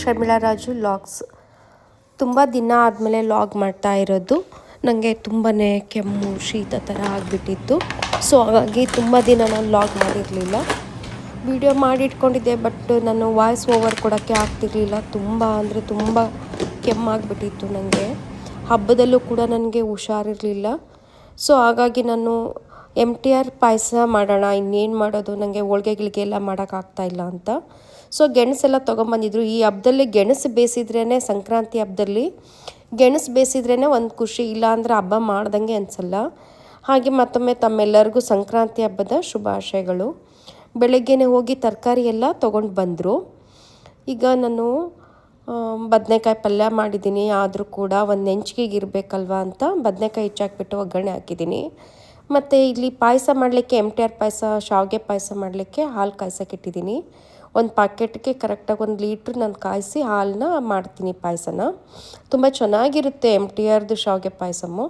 Sharmila Raju logs. ತುಂಬ ದಿನ ಆದಮೇಲೆ ಲಾಗ್ ಮಾಡ್ತಾ ಇರೋದು. ನನಗೆ ತುಂಬಾ ಕೆಮ್ಮು ಶೀತ ಥರ ಆಗಿಬಿಟ್ಟಿತ್ತು. ಸೊ ಹಾಗಾಗಿ ತುಂಬ ದಿನ ನಾನು ಲಾಗ್ ಮಾಡಿರಲಿಲ್ಲ. ವಿಡಿಯೋ ಮಾಡಿಟ್ಕೊಂಡಿದ್ದೆ, ಬಟ್ ನಾನು ವಾಯ್ಸ್ ಓವರ್ ಕೊಡೋಕ್ಕೆ ಆಗ್ತಿರ್ಲಿಲ್ಲ. ತುಂಬ ಅಂದರೆ ತುಂಬ ಕೆಮ್ಮಾಗಿಬಿಟ್ಟಿತ್ತು ನನಗೆ. ಹಬ್ಬದಲ್ಲೂ ಕೂಡ ನನಗೆ ಹುಷಾರಿರಲಿಲ್ಲ. ಸೊ ಹಾಗಾಗಿ ನಾನು MTR ಪಾಯಸ ಮಾಡೋಣ, ಇನ್ನೇನು ಮಾಡೋದು, ನನಗೆ ಹೋಳ್ಗೆ ಎಲ್ಲ ಮಾಡೋಕ್ಕಾಗ್ತಾಯಿಲ್ಲ ಅಂತ. ಸೊ ಗೆಣಸೆಲ್ಲ ತೊಗೊಂಬಂದಿದ್ರು. ಈ ಹಬ್ಬದಲ್ಲಿ ಗೆಣಸು ಬೇಯಿಸಿದ್ರೇ, ಸಂಕ್ರಾಂತಿ ಹಬ್ಬದಲ್ಲಿ ಗೆಣಸು ಬೇಯಿಸಿದ್ರೇ ಒಂದು ಖುಷಿ, ಇಲ್ಲ ಅಂದರೆ ಹಬ್ಬ ಮಾಡ್ದಂಗೆ ಅನಿಸಲ್ಲ. ಹಾಗೆ ಮತ್ತೊಮ್ಮೆ ತಮ್ಮೆಲ್ಲರಿಗೂ ಸಂಕ್ರಾಂತಿ ಹಬ್ಬದ ಶುಭಾಶಯಗಳು. ಬೆಳಗ್ಗೆನೇ ಹೋಗಿ ತರಕಾರಿ ಎಲ್ಲ ತೊಗೊಂಡು ಬಂದರು. ಈಗ ನಾನು ಬದನೆಕಾಯಿ ಪಲ್ಯ ಮಾಡಿದ್ದೀನಿ. ಆದರೂ ಕೂಡ ಒಂದು ನೆಂಚಿಗೆ ಇರಬೇಕಲ್ವ ಅಂತ ಬದನೆಕಾಯಿ ಹೆಚ್ಚಾಕ್ಬಿಟ್ಟು ಒಗ್ಗರಣೆ ಹಾಕಿದ್ದೀನಿ. ಮತ್ತು ಇಲ್ಲಿ ಪಾಯಸ ಮಾಡಲಿಕ್ಕೆ MTR ಪಾಯಸ, ಶಾವಿಗೆ ಪಾಯಸ ಮಾಡಲಿಕ್ಕೆ ಹಾಲು ಕಾಯ್ಸೋಕ್ಕಿಟ್ಟಿದ್ದೀನಿ. ಒಂದು ಪ್ಯಾಕೆಟ್ಗೆ ಕರೆಕ್ಟಾಗಿ 1 ಲೀಟ್ರ್ ನಾನು ಕಾಯಿಸಿ ಹಾಲನ್ನ ಮಾಡ್ತೀನಿ ಪಾಯಸನ. ತುಂಬ ಚೆನ್ನಾಗಿರುತ್ತೆ MTRದು ಶಾವಿಗೆ ಪಾಯಸಮ್ಮು.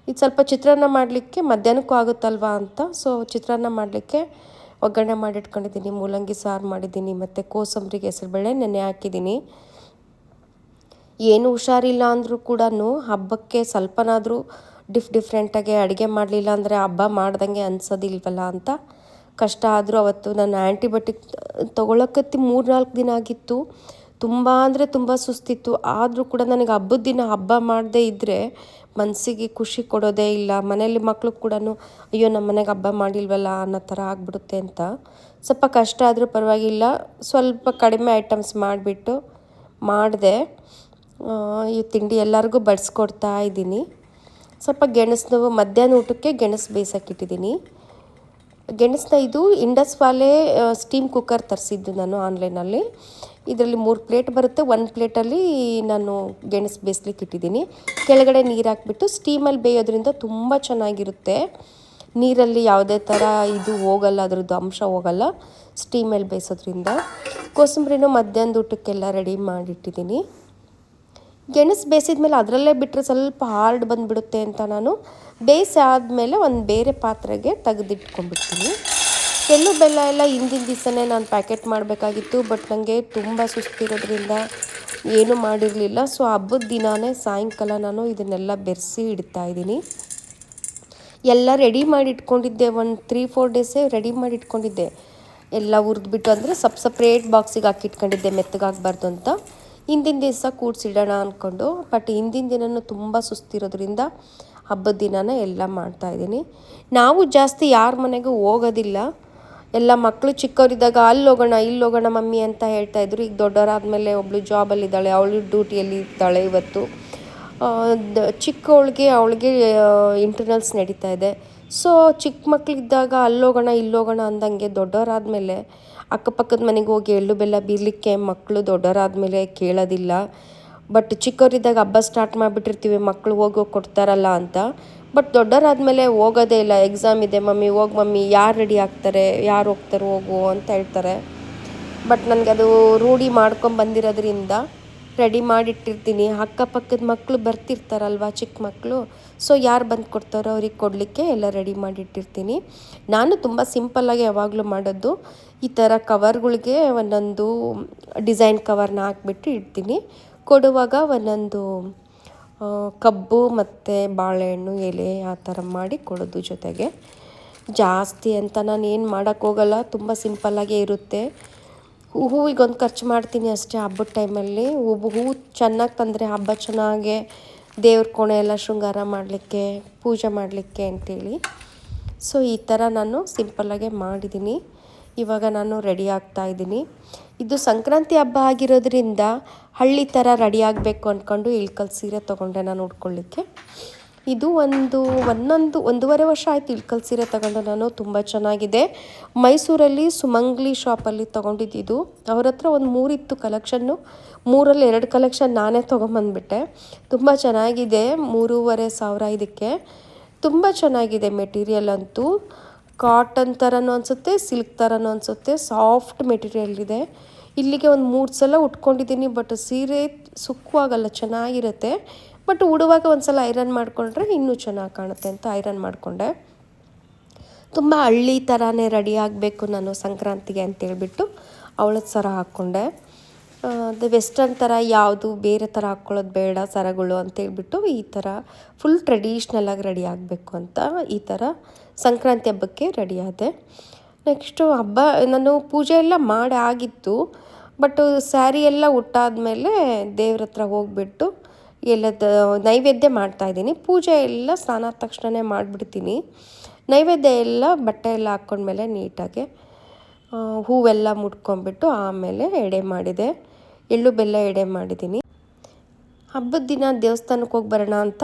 ಇದು ಸ್ವಲ್ಪ ಚಿತ್ರಾನ್ನ ಮಾಡಲಿಕ್ಕೆ ಮಧ್ಯಾಹ್ನಕ್ಕೂ ಆಗುತ್ತಲ್ವ ಅಂತ, ಸೊ ಚಿತ್ರಾನ್ನ ಮಾಡಲಿಕ್ಕೆ ಒಗ್ಗರಣೆ ಮಾಡಿಟ್ಕೊಂಡಿದ್ದೀನಿ. ಮೂಲಂಗಿ ಸಾರು ಮಾಡಿದ್ದೀನಿ, ಮತ್ತು ಕೋಸಂಬರಿಗೆ ಹೆಸರುಬೇಳೆ ನೆನೆ ಹಾಕಿದ್ದೀನಿ. ಏನು ಹುಷಾರಿಲ್ಲ ಅಂದರೂ ಕೂಡ ಹಬ್ಬಕ್ಕೆ ಸ್ವಲ್ಪನಾದರೂ ಡಿಫ್ರೆಂಟಾಗಿ ಅಡುಗೆ ಮಾಡಲಿಲ್ಲ ಅಂದರೆ ಹಬ್ಬ ಮಾಡ್ದಂಗೆ ಅನ್ಸೋದಿಲ್ವಲ್ಲ ಅಂತ ಕಷ್ಟ. ಆದರೂ ಅವತ್ತು ನಾನು ಆ್ಯಂಟಿಬಯೋಟಿಕ್ ತೊಗೊಳಕತ್ತಿ 3-4 ದಿನ ಆಗಿತ್ತು. ತುಂಬ ಅಂದರೆ ತುಂಬ ಸುಸ್ತಿತ್ತು. ಆದರೂ ಕೂಡ ನನಗೆ ಹಬ್ಬದ ದಿನ ಹಬ್ಬ ಮಾಡದೇ ಇದ್ದರೆ ಮನಸ್ಸಿಗೆ ಖುಷಿ ಕೊಡೋದೇ ಇಲ್ಲ. ಮನೇಲಿ ಮಕ್ಕಳು ಕೂಡ ಅಯ್ಯೋ ನಮ್ಮ ಮನೆಗೆ ಹಬ್ಬ ಮಾಡಿಲ್ವಲ್ಲ ಅನ್ನೋ ಥರ ಆಗಿಬಿಡುತ್ತೆ ಅಂತ ಸ್ವಲ್ಪ ಕಷ್ಟ ಆದರೂ ಪರವಾಗಿಲ್ಲ, ಸ್ವಲ್ಪ ಕಡಿಮೆ ಐಟಮ್ಸ್ ಮಾಡಿಬಿಟ್ಟು ಮಾಡಿದೆ. ಈ ತಿಂಡಿ ಎಲ್ಲರಿಗೂ ಬಡಿಸ್ಕೊಡ್ತಾ ಇದ್ದೀನಿ. ಸ್ವಲ್ಪ ಗೆಣಸು ಮಧ್ಯಾಹ್ನ ಊಟಕ್ಕೆ ಗೆಣಸು ಬೇಯಿಸೋಕ್ಕಿಟ್ಟಿದ್ದೀನಿ. ಗೆಣಸನ್ನ ಇದು ಇಂಡಸ್ ವಾಲೆ ಸ್ಟೀಮ್ ಕುಕ್ಕರ್ ತರಿಸಿದ್ದು ನಾನು ಆನ್ಲೈನಲ್ಲಿ. ಇದರಲ್ಲಿ 3 ಪ್ಲೇಟ್ ಬರುತ್ತೆ. 1 ಪ್ಲೇಟಲ್ಲಿ ನಾನು ಗೆಣಸು ಬೇಯಿಸ್ಲಿಕ್ಕೆ ಇಟ್ಟಿದ್ದೀನಿ. ಕೆಳಗಡೆ ನೀರು ಹಾಕ್ಬಿಟ್ಟು ಸ್ಟೀಮಲ್ಲಿ ಬೇಯೋದ್ರಿಂದ ತುಂಬ ಚೆನ್ನಾಗಿರುತ್ತೆ. ನೀರಲ್ಲಿ ಯಾವುದೇ ಥರ ಇದು ಹೋಗಲ್ಲ, ಅದರದ್ದು ಅಂಶ ಹೋಗಲ್ಲ ಸ್ಟೀಮಲ್ಲಿ ಬೇಯಿಸೋದ್ರಿಂದ. ಕೋಸಂಬರಿನೂ ಮಧ್ಯಾಹ್ನದ ಊಟಕ್ಕೆಲ್ಲ ರೆಡಿ ಮಾಡಿಟ್ಟಿದ್ದೀನಿ. ಗೆಣಸು ಬೇಯಿಸಿದ್ಮೇಲೆ ಅದರಲ್ಲೇ ಬಿಟ್ಟರೆ ಸ್ವಲ್ಪ ಹಾರ್ಡ್ ಬಂದುಬಿಡುತ್ತೆ ಅಂತ ನಾನು ಬೇಯಿಸಿ ಆದಮೇಲೆ ಒಂದು ಬೇರೆ ಪಾತ್ರೆಗೆ ತೆಗೆದಿಟ್ಕೊಂಡ್ಬಿಡ್ತೀನಿ. ಎಳ್ಳು ಬೆಲ್ಲ ಎಲ್ಲ ಹಿಂದಿನ ದಿವಸನೇ ನಾನು ಪ್ಯಾಕೆಟ್ ಮಾಡಬೇಕಾಗಿತ್ತು, ಬಟ್ ನನಗೆ ತುಂಬ ಸುಸ್ತಿರೋದ್ರಿಂದ ಏನೂ ಮಾಡಿರಲಿಲ್ಲ. ಸೊ ಹಬ್ಬದ ದಿನವೇ ಸಾಯಂಕಾಲ ನಾನು ಇದನ್ನೆಲ್ಲ ಬೆರೆಸಿ ಇಡ್ತಾಯಿದ್ದೀನಿ. ಎಲ್ಲ ರೆಡಿ ಮಾಡಿ ಇಟ್ಕೊಂಡಿದ್ದೆ. ಒಂದು 3-4 ಡೇಸೇ ರೆಡಿ ಮಾಡಿ ಇಟ್ಕೊಂಡಿದ್ದೆ. ಎಲ್ಲ ಹುರಿದ್ಬಿಟ್ಟು, ಅಂದರೆ ಸಪ್ರೇಟ್ ಬಾಕ್ಸಿಗೆ ಹಾಕಿಟ್ಕೊಂಡಿದ್ದೆ ಮೆತ್ತಗಾಗಬಾರ್ದು ಅಂತ. ಹಿಂದಿನ ದಿವಸ ಕೂಡಿಸಿಡೋಣ ಅಂದ್ಕೊಂಡು, ಬಟ್ ಹಿಂದಿನ ದಿನವೂ ತುಂಬ ಸುಸ್ತಿರೋದ್ರಿಂದ ಹಬ್ಬದ ದಿನನೇ ಎಲ್ಲ ಮಾಡ್ತಾಯಿದ್ದೀನಿ. ನಾವು ಜಾಸ್ತಿ ಯಾರ ಮನೆಗೂ ಹೋಗೋದಿಲ್ಲ. ಎಲ್ಲ ಮಕ್ಕಳು ಚಿಕ್ಕವರಿದ್ದಾಗ ಅಲ್ಲಿ ಹೋಗೋಣ ಇಲ್ಲಿ ಹೋಗೋಣ ಮಮ್ಮಿ ಅಂತ ಹೇಳ್ತಾಯಿದ್ರು. ಈಗ ದೊಡ್ಡವರಾದಮೇಲೆ ಒಬ್ಬಳು ಜಾಬಲ್ಲಿದ್ದಾಳೆ, ಅವಳು ಡ್ಯೂಟಿಯಲ್ಲಿ ಇರ್ತಾಳೆ ಇವತ್ತು. ಚಿಕ್ಕವಳಿಗೆ ಇಂಟರ್ನಲ್ಸ್ ನಡೀತಾ ಇದೆ. ಸೊ ಚಿಕ್ಕ ಮಕ್ಕಳಿದ್ದಾಗ ಅಲ್ಲೋಗೋಣ ಇಲ್ಲೋಗೋಣ ಅಂದಂಗೆ, ದೊಡ್ಡವರಾದಮೇಲೆ ಅಕ್ಕಪಕ್ಕದ ಮನೆಗೆ ಹೋಗಿ ಎಳ್ಳು ಬೆಲ್ಲ ಬೀರ್ಲಿಕ್ಕೆ ಮಕ್ಕಳು ದೊಡ್ಡವರಾದಮೇಲೆ ಕೇಳೋದಿಲ್ಲ. ಬಟ್ ಚಿಕ್ಕವರಿದ್ದಾಗ ಹಬ್ಬ ಸ್ಟಾರ್ಟ್ ಮಾಡಿಬಿಟ್ಟಿರ್ತೀವಿ, ಮಕ್ಕಳು ಹೋಗೋ ಕೊಡ್ತಾರಲ್ಲ ಅಂತ. ಬಟ್ ದೊಡ್ಡವರಾದಮೇಲೆ ಹೋಗೋದೇ ಇಲ್ಲ. ಎಕ್ಸಾಮ್ ಇದೆ ಮಮ್ಮಿ, ಹೋಗಿ ಮಮ್ಮಿ, ಯಾರು ರೆಡಿ ಆಗ್ತಾರೆ, ಯಾರು ಹೋಗ್ತಾರೆ ಹೋಗು ಅಂತ ಹೇಳ್ತಾರೆ. ಬಟ್ ನನಗದು ರೂಢಿ ಮಾಡ್ಕೊಂಬಂದಿರೋದ್ರಿಂದ ರೆಡಿ ಮಾಡಿಟ್ಟಿರ್ತೀನಿ. ಅಕ್ಕಪಕ್ಕದ ಮಕ್ಕಳು ಬರ್ತಿರ್ತಾರಲ್ವ ಚಿಕ್ಕ ಮಕ್ಕಳು, ಸೊ ಯಾರು ಬಂದು ಕೊಡ್ತಾರೋ ಅವ್ರಿಗೆ ಕೊಡಲಿಕ್ಕೆ ಎಲ್ಲ ರೆಡಿ ಮಾಡಿಟ್ಟಿರ್ತೀನಿ. ನಾನು ತುಂಬ ಸಿಂಪಲ್ಲಾಗಿ ಯಾವಾಗಲೂ ಮಾಡೋದು, ಈ ಥರ ಕವರ್ಗಳಿಗೆ ಒಂದೊಂದು ಡಿಸೈನ್ ಕವರ್ನ ಹಾಕ್ಬಿಟ್ಟು ಇಡ್ತೀನಿ. ಕೊಡುವಾಗ ಒಂದೊಂದು ಕಬ್ಬು ಮತ್ತು ಬಾಳೆಹಣ್ಣು ಎಲೆ ಆ ಥರ ಮಾಡಿ ಕೊಡೋದು. ಜೊತೆಗೆ ಜಾಸ್ತಿ ಅಂತ ನಾನು ಏನು ಮಾಡೋಕ್ಕೋಗಲ್ಲ, ತುಂಬ ಸಿಂಪಲ್ಲಾಗೇ ಇರುತ್ತೆ. ಹೂವಿಗೊಂದು ಖರ್ಚು ಮಾಡ್ತೀನಿ ಅಷ್ಟೇ ಹಬ್ಬದ ಟೈಮಲ್ಲಿ. ಹೂವು ಚೆನ್ನಾಗಿ ತಂದರೆ ಹಬ್ಬ ಚೆನ್ನಾಗೆ ದೇವ್ರ ಕೋಣೆ ಎಲ್ಲ ಶೃಂಗಾರ ಮಾಡಲಿಕ್ಕೆ, ಪೂಜೆ ಮಾಡಲಿಕ್ಕೆ ಅಂತೇಳಿ. ಸೊ ಈ ಥರ ನಾನು ಸಿಂಪಲ್ಲಾಗೆ ಮಾಡಿದ್ದೀನಿ. ಇವಾಗ ನಾನು ರೆಡಿ ಆಗ್ತಾಯಿದ್ದೀನಿ. ಇದು ಸಂಕ್ರಾಂತಿ ಹಬ್ಬ ಆಗಿರೋದ್ರಿಂದ ಹಳ್ಳಿ ಥರ ರೆಡಿ ಆಗಬೇಕು ಅಂದ್ಕೊಂಡು ಇಳ್ಕಲ್ ಸೀರೆ ತೊಗೊಂಡೆ ನಾನು ಉಟ್ಕೊಳ್ಳಿಕ್ಕೆ. ಇದು 1.5 ವರ್ಷ ಆಯಿತು ಇಳ್ಕಲ್ ಸೀರೆ ತೊಗೊಂಡು ನಾನು. ತುಂಬ ಚೆನ್ನಾಗಿದೆ. ಮೈಸೂರಲ್ಲಿ ಸುಮಂಗ್ಲಿ ಶಾಪಲ್ಲಿ ತೊಗೊಂಡಿದ್ದು. ಅವ್ರ ಹತ್ರ ಒಂದು 3 ಇತ್ತು ಕಲೆಕ್ಷನ್ನು. 3ರಲ್ಲಿ 2 ಕಲೆಕ್ಷನ್ ನಾನೇ ತೊಗೊಂಬಂದ್ಬಿಟ್ಟೆ. ತುಂಬ ಚೆನ್ನಾಗಿದೆ. 3,500 ಇದಕ್ಕೆ. ತುಂಬ ಚೆನ್ನಾಗಿದೆ ಮೆಟೀರಿಯಲ್ ಅಂತೂ. ಕಾಟನ್ ಥರನೂ ಅನಿಸುತ್ತೆ, ಸಿಲ್ಕ್ ಥರನೂ ಅನಿಸುತ್ತೆ. ಸಾಫ್ಟ್ ಮೆಟೀರಿಯಲ್ ಇದೆ. ಇಲ್ಲಿಗೆ ಒಂದು 3 ಸಲ ಉಟ್ಕೊಂಡಿದ್ದೀನಿ, ಬಟ್ ಸೀರೆ ಸುಕ್ಕವಾಗಲ್ಲ, ಚೆನ್ನಾಗಿರುತ್ತೆ. ಬಟ್ ಉಡುವಾಗ ಒಂದು ಸಲ ಐರನ್ ಮಾಡಿಕೊಂಡ್ರೆ ಇನ್ನೂ ಚೆನ್ನಾಗಿ ಕಾಣುತ್ತೆ ಅಂತ ಐರನ್ ಮಾಡಿಕೊಂಡೆ. ತುಂಬ ಹಳ್ಳಿ ಥರನೇ ರೆಡಿ ಆಗಬೇಕು ನಾನು ಸಂಕ್ರಾಂತಿಗೆ ಅಂತೇಳ್ಬಿಟ್ಟು ಅವಳದ ಸರ ಹಾಕ್ಕೊಂಡೆ. ಅದು ವೆಸ್ಟರ್ನ್ ಥರ ಯಾವುದು ಬೇರೆ ಥರ ಹಾಕ್ಕೊಳ್ಳೋದು ಬೇಡ ಸರಗಳು ಅಂತೇಳ್ಬಿಟ್ಟು ಈ ಥರ ಫುಲ್ ಟ್ರೆಡಿಷ್ನಲಾಗಿ ರೆಡಿ ಆಗಬೇಕು ಅಂತ ಈ ಥರ ಸಂಕ್ರಾಂತಿ ಹಬ್ಬಕ್ಕೆ ರೆಡಿ ಆದೆ. ನೆಕ್ಸ್ಟು ಹಬ್ಬ ನಾನು ಪೂಜೆ ಎಲ್ಲ ಮಾಡಿ ಆಗಿತ್ತು. ಬಟ್ ಸ್ಯಾರಿ ಎಲ್ಲ ಉಟ್ಟಾದಮೇಲೆ ದೇವ್ರ ಹತ್ರ ಹೋಗ್ಬಿಟ್ಟು ಎಲ್ಲದ ನೈವೇದ್ಯ ಮಾಡ್ತಾಯಿದ್ದೀನಿ. ಪೂಜೆ ಎಲ್ಲ ಸ್ನಾನ ಆದ ತಕ್ಷಣವೇ ಮಾಡಿಬಿಡ್ತೀನಿ. ನೈವೇದ್ಯ ಎಲ್ಲ ಬಟ್ಟೆ ಎಲ್ಲ ಹಾಕ್ಕೊಂಡ್ಮೇಲೆ ನೀಟಾಗಿ ಹೂವೆಲ್ಲ ಮುಟ್ಕೊಂಡ್ಬಿಟ್ಟು ಆಮೇಲೆ ಎಡೆ ಮಾಡಿದೆ. ಎಳ್ಳು ಬೆಲ್ಲ ಎಡೆ ಮಾಡಿದ್ದೀನಿ. ಹಬ್ಬದ ದಿನ ದೇವಸ್ಥಾನಕ್ಕೆ ಹೋಗಿ ಬರೋಣ ಅಂತ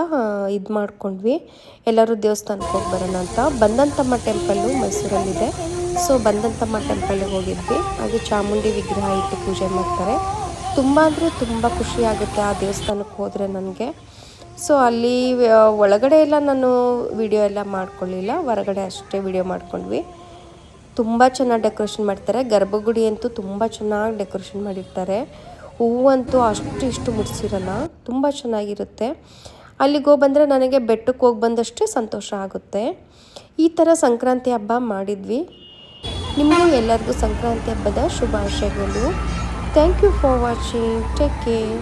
ಇದು ಮಾಡ್ಕೊಂಡ್ವಿ. ಎಲ್ಲರೂ ದೇವಸ್ಥಾನಕ್ಕೆ ಹೋಗಿ ಬರೋಣ ಅಂತ. ಬಂದಂತಮ್ಮ ಟೆಂಪಲ್ಲು ಮೈಸೂರಲ್ಲಿದೆ. ಸೊ ಬಂದಂತಮ್ಮ ಟೆಂಪಲ್ಗೆ ಹೋಗಿದ್ವಿ. ಅದು ಚಾಮುಂಡಿ ವಿಗ್ರಹ ಇಟ್ಟು ಪೂಜೆ ಮಾಡ್ತಾರೆ. ತುಂಬ ಅಂದರೆ ತುಂಬ ಖುಷಿ ಆಗುತ್ತೆ ಆ ದೇವಸ್ಥಾನಕ್ಕೆ ಹೋದರೆ ನನಗೆ. ಸೊ ಅಲ್ಲಿ ಒಳಗಡೆ ಎಲ್ಲ ನಾನು ವಿಡಿಯೋ ಎಲ್ಲ ಮಾಡ್ಕೊಳ್ಳಿಲ್ಲ, ಹೊರಗಡೆ ಅಷ್ಟೇ ವಿಡಿಯೋ ಮಾಡ್ಕೊಂಡ್ವಿ. ತುಂಬ ಚೆನ್ನಾಗಿ ಡೆಕೋರೇಷನ್ ಮಾಡ್ತಾರೆ. ಗರ್ಭಗುಡಿ ಅಂತೂ ತುಂಬ ಚೆನ್ನಾಗಿ ಡೆಕೋರೇಷನ್ ಮಾಡಿರ್ತಾರೆ. ಹೂವಂತೂ ಅಷ್ಟು ಇಷ್ಟು ಮುಡಿಸಿರಲ್ಲ, ತುಂಬ ಚೆನ್ನಾಗಿರುತ್ತೆ. ಅಲ್ಲಿಗೆ ಹೋಗಿ ಬಂದರೆ ನನಗೆ ಬೆಟ್ಟಕ್ಕೆ ಹೋಗಿ ಬಂದಷ್ಟೇ ಸಂತೋಷ ಆಗುತ್ತೆ. ಈ ಥರ ಸಂಕ್ರಾಂತಿ ಹಬ್ಬ ಮಾಡಿದ್ವಿ. ನಿಮಗೂ ಎಲ್ಲರಿಗೂ ಸಂಕ್ರಾಂತಿ ಹಬ್ಬದ ಶುಭಾಶಯಗಳು. Thank you for watching. Take care.